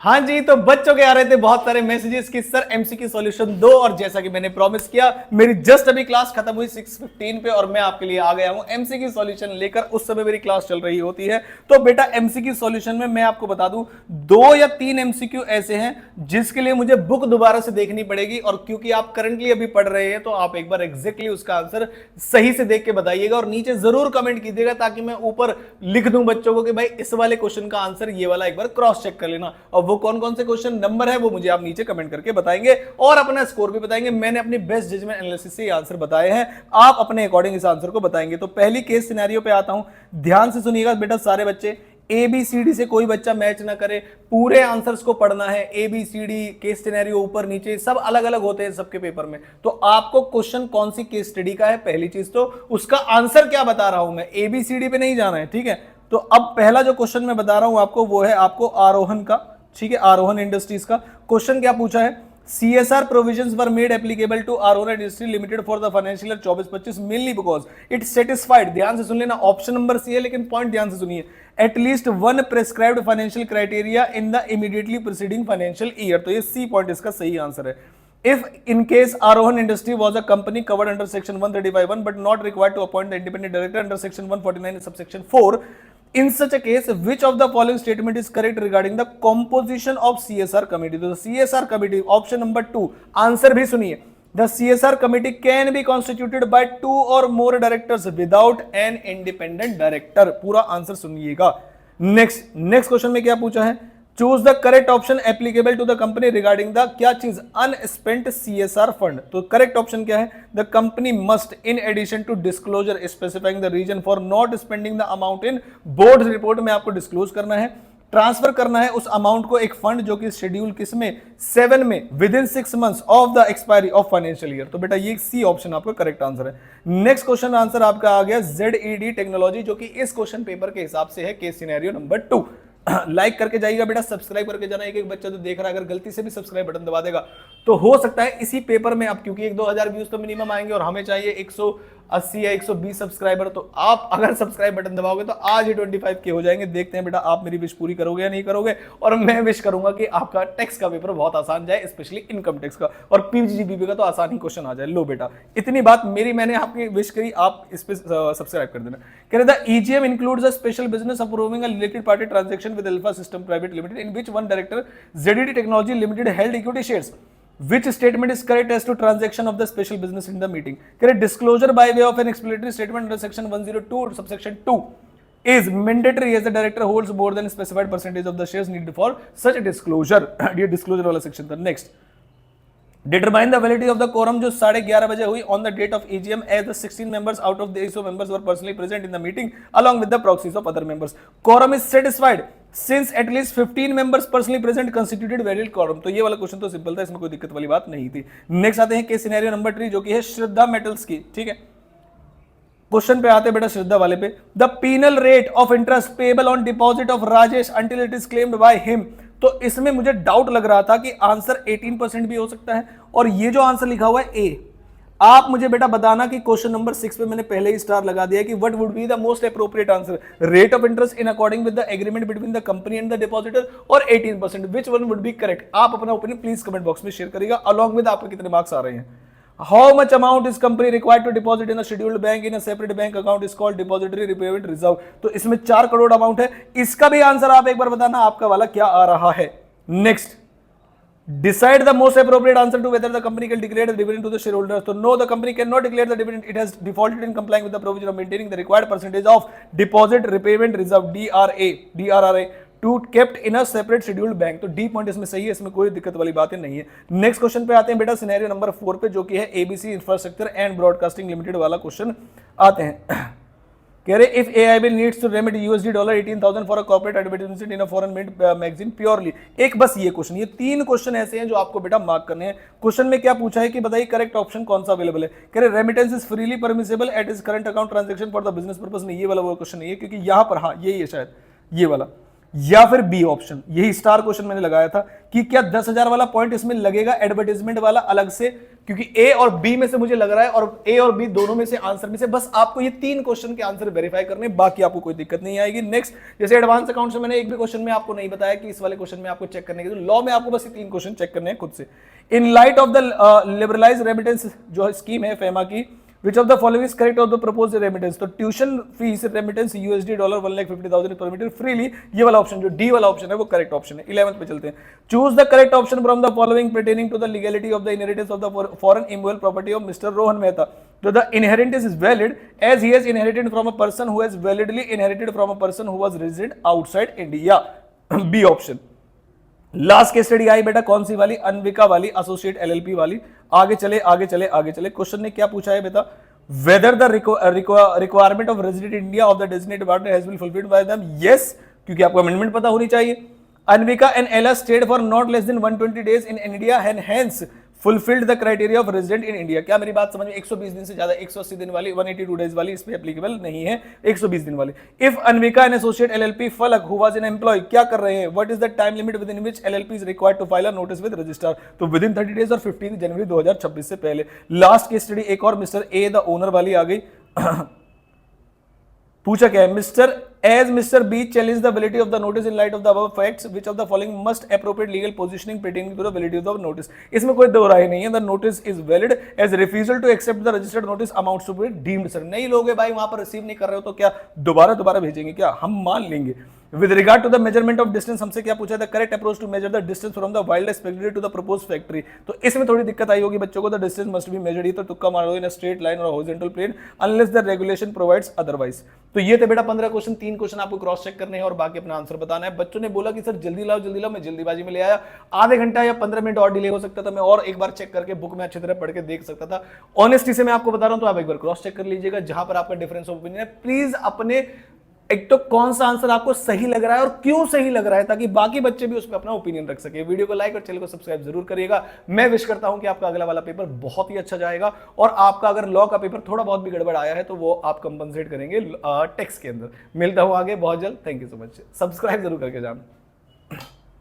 हाँ जी, तो बच्चों के आ रहे थे बहुत सारे मैसेजेस कि सर एमसीक्यू सॉल्यूशन दो, और जैसा कि मैंने प्रॉमिस किया, मेरी जस्ट अभी क्लास खत्म हुई 6:15 पे और मैं आपके लिए आ गया हूं एमसीक्यू सॉल्यूशन लेकर। उस समय मेरी क्लास चल रही होती है। तो बेटा एमसीक्यू सॉल्यूशन में मैं आपको बता दूं, 2 या 3 एमसीक्यू ऐसे हैं जिसके लिए मुझे बुक दोबारा से देखनी पड़ेगी, और क्योंकि आप करंटली अभी पढ़ रहे हैं तो आप एक बार एग्जैक्टली उसका आंसर सही से देख के बताइएगा और नीचे जरूर कमेंट कीजिएगा, ताकि मैं ऊपर लिख दूं बच्चों को कि भाई इस वाले क्वेश्चन का आंसर ये वाला एक बार क्रॉस चेक कर लेना। और वो कौन कौन से क्वेश्चन नंबर है वो मुझे आप नीचे कमेंट करके बताएंगे और अपना स्कोर भी बताएंगे। मैंने अपनी बेस्ट जजमेंट एनालिसिस से आंसर बताए हैं, आप अपने अकॉर्डिंग इस आंसर को बताएंगे। तो पहली केस सिनेरियो पे आता हूं, ध्यान से सुनिएगा बेटा सारे बच्चे। ABCD से कोई बच्चा मैच ना करे, पूरे आंसर्स को पढ़ना है। ABCD केस सिनेरियो ऊपर नीचे सब अलग अलग होते हैं सबके पेपर में, तो आपको क्वेश्चन कौन सी केस स्टडी का है पहली चीज, तो उसका आंसर क्या बता रहा हूं मैं, ABCD पे नहीं जाना है, ठीक है। तो अब पहला जो क्वेश्चन मैं बता रहा हूं आपको वो है आपको आरोहन का, ठीक है, आरोहन इंडस्ट्रीज का। क्वेश्चन क्या पूछा है, CSR provisions were made applicable to Aurora Industry Limited for the financial year 24-25 mainly because it satisfied, ध्यान से सुन लेना, ऑप्शन नंबर सी है लेकिन पॉइंट ध्यान से सुनिए, at least one prescribed financial criteria in the immediately preceding financial year। तो ये सी पॉइंट इसका सही आंसर है। If in case Arohan Industry was a company covered under section 135(1) but not required to appoint the independent director under section 149 subsection 4, in such a case which of the following statement is correct regarding the composition of CSR committee। तो CSR committee option number 2, answer भी सुनिए, the CSR committee can be constituted by 2 or more directors without an independent director। पूरा answer सुनिएगा। Next question में क्या पूछा है, choose the correct option applicable to the company regarding the क्या चीज, अनस्पेंट CSR फंड। तो करेक्ट ऑप्शन क्या है, the company must in addition to disclosure specifying the reason for not spending the amount in board report में आपको disclose करना है, transfer करना है उस अमाउंट को एक फंड जो कि शेड्यूल किसमें 7 में with in 6 months of the expiry of financial year. तो बेटा ये सी ऑप्शन आपका करेक्ट आंसर है। नेक्स्ट क्वेश्चन आंसर आपका आ गया ZED टेक्नोलॉजी, जो कि इस क्वेश्चन पेपर के हिसाब से है केस सिनेरियो नंबर 2। लाइक करके जाइएगा बेटा, सब्सक्राइब करके जाना। एक एक बच्चा जो देख रहा है अगर गलती से भी सब्सक्राइब बटन दबा देगा तो हो सकता है इसी पेपर में, अब क्योंकि 1-2 हजार व्यूज तो मिनिमम आएंगे और हमें चाहिए 180 या 120 सब्सक्राइबर, तो आप अगर सब्सक्राइब बटन दबाओगे तो आज ही 25 के हो जाएंगे। देखते हैं बेटा आप मेरी विश पूरी करोगे या नहीं करोगे, और मैं विश करूंगा कि आपका टैक्स का पेपर बहुत आसान जाए, स्पेशली इनकम टैक्स का, और PGBP का तो आसान ही क्वेश्चन आ जाए। लो बेटा इतनी बात मेरी, मैंने आपकी विश करी, आप इस पे सब्सक्राइब कर देना। कह रहे the EGM includes a special business approving a related party transaction with alpha system private limited in which one director ZED technology limited held equity shares. Which statement is correct as to transaction of the special business in the meeting? Correct, disclosure by way of an explanatory statement under section 102 subsection 2 is mandatory as the director holds more than a specified percentage of the shares needed for such a disclosure। ये disclosure वाला section था। Next, determine the validity of the quorum जो 11:30 बजे हुई on the date of EGM as the 16 members out of the 80 members were personally present in the meeting along with the proxies of other members। Quorum is satisfied since at least 15 members personally present constituted valid quorum। तो ये वाला question तो simple था, इसमें कोई दिक्कत वाली बात नहीं थी। नेक्स्ट आते हैं केस सिनेरियो नंबर 3 जो कि है श्रद्धा मेटल्स की, ठीक है। क्वेश्चन पे आते हैं बेटा श्रद्धा वाले पे, the penal rate of interest payable on deposit of Rajesh until it is claimed by him. तो इसमें मुझे डाउट लग रहा था कि आंसर 18% भी हो सकता है, और ये जो आंसर लिखा हुआ है ए, आप मुझे बेटा बताना कि क्वेश्चन नंबर 6 पे मैंने पहले ही स्टार लगा दिया कि what would be the most appropriate answer, rate of interest in according with the agreement between the company and the depositor और 18%, which one would be correct. आप अपना ओपिनियन प्लीज कमेंट बॉक्स में share करिएगा, along with आपके कितने marks आ रहे हैं। How much amount is company required to deposit in a scheduled bank in a separate bank account is called depository repayment reserve. तो इसमें 4 करोड़ अमाउंट है, इसका भी आंसर आप एक बार बताना आपका वाला क्या आ रहा है। Next, decide the most appropriate answer to whether the company can declare the dividend to the shareholders। तो no, the company cannot declare the dividend, it has defaulted in complying with the provision of maintaining the required percentage of deposit repayment reserve DRRA to kept in a separate scheduled bank। तो D point इसमें सही है, इसमें कोई दिक्कत वाली बातें नहीं है। नेक्स्ट क्वेश्चन पे आते हैं बेटा सिनेरियो नंबर 4 पे, जो कि है ABC infrastructure and broadcasting limited वाला क्वेश्चन आते हैं। कह रहे if AIB needs to remit $18,000 for a corporate advertisement in a foreign made magazine purely. एक बस ये क्वेश्चन, ये 3 क्वेश्चन ऐसे हैं जो आपको बेटा मार्क करने हैं। क्वेश्चन में क्या पूछा है कि बताइए करेक्ट ऑप्शन कौन सा अवेलेबल है। कह रहे remittance is freely permissible at is current account transaction for the business purpose. नहीं, ये वाला वो क्वेश्चन नहीं है, क्योंकि यहां पर हाँ यही है शायद, ये वाला या फिर बी ऑप्शन, यही स्टार क्वेश्चन मैंने लगाया था कि क्या 10,000 वाला पॉइंट इसमें लगेगा एडवर्टाइजमेंट वाला अलग से, क्योंकि ए और बी में से मुझे लग रहा है, और ए और बी दोनों में से आंसर में से बस आपको ये 3 क्वेश्चन के आंसर वेरीफाई करने, बाकी आपको कोई दिक्कत नहीं आएगी। नेक्स्ट, जैसे एडवांस अकाउंट से मैंने एक भी क्वेश्चन में आपको नहीं बताया कि इस वाले क्वेश्चन में आपको चेक करने के, लॉ में आपको बस ये 3 क्वेश्चन चेक करने हैं खुद से। इन light of the liberalise remittance जो स्कीम है फेमा की, which of the following is correct of the proposed remittance? तो tuition fees remittance USD $1,50,000 per meter freely, ये वाला ऑप्शन जो डी वाला ऑप्शन है वो करेक्ट ऑप्शन है। 11th पे चलते हैं। Choose the correct option from the following pertaining to the legality of the inheritance of the foreign immovable property of Mr. Rohan Mehta. So the inheritance is valid as he has inherited from a person who has validly inherited from a person who was resident outside India. B option. Last case study आई बेटा कौन सी वाली, अनविका वाली, associate LLP वाली। आगे चले आगे चले आगे चले, क्वेश्चन ने क्या पूछा है बेटा, whether the requirement of resident India of the designated partner has been fulfilled by them, yes, क्योंकि आपको अमेंडमेंट पता होनी चाहिए। Anvika and Ella stayed for not less than 120 days in India and hence fulfilled the criteria of resident in India. क्या मेरी बात समझ में, 120 दिन से ज्यादा, 180 दिन वाली, 182 डेज वाली इस पे एप्लीकेबल नहीं है, 120 दिन वाली। If Anvika and associate LLP Falak who was an employ क्या कर रहे हैं, what is the time limit within which LLP is required to file a notice with registrar, तो विद इन 30 डेज और 15 जनवरी 2026 से पहले। लास्ट केस स्टडी एक और मिस्टर ए द ओनर वाली आ गई। पूछा क्या है, mister B challenge the validity of the notice in light of the above facts which of the following must appropriate legal positioning pertaining to the validity of the notice. इसमें कोई दो राय नहीं है, the notice is valid as refusal to accept the registered notice amounts to be deemed. Sir नहीं लोगे भाई, वहां पर रिसीव नहीं कर रहे हो तो क्या दोबारा भेजेंगे क्या, हम मान लेंगे। With regard to the measurement of distance हमसे क्या पूछा था, correct approach to measure the distance from the wild expected to the proposed factory, तो इसमें थोड़ी दिक्कत आई होगी बच्चों को, the distance must be measured, तो तुक्का मारो इन अ स्ट्रेट लाइन और horizontal plane unless the regulation provides otherwise. तो ये थे बेटा 15 क्वेश्चन, 3 क्वेश्चन आपको क्रॉस चेक करने हैं और बाकी अपना आंसर बताना है। बच्चों ने बोला कि सर जल्दी लाओ, मैं जल्दीबाजी में ले आया, आधे घंटा या 15 मिनट और डिले हो सकता था, मैं और एक बार चेक करके बुक में अच्छी तरह पढ़ के देख सकता था। ऑनेस्टी से मैं आपको बता रहा हूं, तो आप एक बार क्रॉस चेक कर लीजिएगा, जहां पर आपका डिफरेंस ऑफ ओपिनियन है प्लीज अपने, एक तो कौन सा आंसर आपको सही लग रहा है और क्यों सही लग रहा है, ताकि बाकी बच्चे भी उस पर अपना ओपिनियन रख सके। वीडियो को लाइक और चैनल को सब्सक्राइब जरूर करिएगा। मैं विश करता हूं कि आपका अगला वाला पेपर बहुत ही अच्छा जाएगा, और आपका अगर लॉ का पेपर थोड़ा बहुत भी गड़बड़ आया है तो वो आप कंपनसेट करेंगे टेक्स्ट के अंदर। मिलता हूं आगे बहुत जल्द, thank you so much, subscribe जरूर करके जाना।